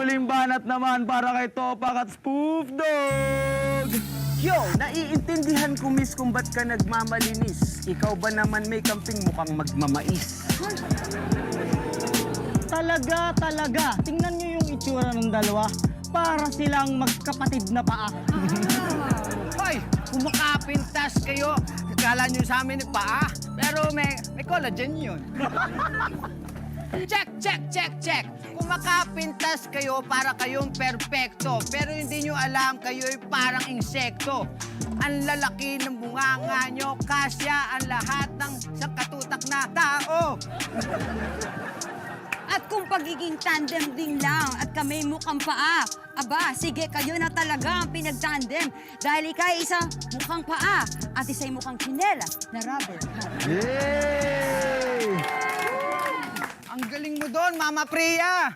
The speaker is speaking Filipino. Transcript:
huling banat naman para kay Topak at Spoof Dog! Yo, naiintindihan ko, miss, kung ba't ka nagmamalinis. Ikaw ba naman may kamping mukhang magmamais? Talaga. Tingnan nyo yung itsura ng dalawa. Para silang magkapatid na paa. Hoy, kumakapintas kayo. Kala nyo sa amin paa. Pero may collagen yun. Check. Kumakapintas kayo para kayong perpekto. Pero hindi nyo alam kayo'y parang insekto. Ang lalaki ng bunganga nyo, kasya ang lahat ng sa katutak na tao. At kung pagiging tandem din lang at kami mukhang paa, aba, sige, kayo na talaga ang pinag-tandem. Dahil ikay isa mukhang paa at isa'y mukhang tsinelas na rubber. Yay! Ang galing mo doon, Mama Priya!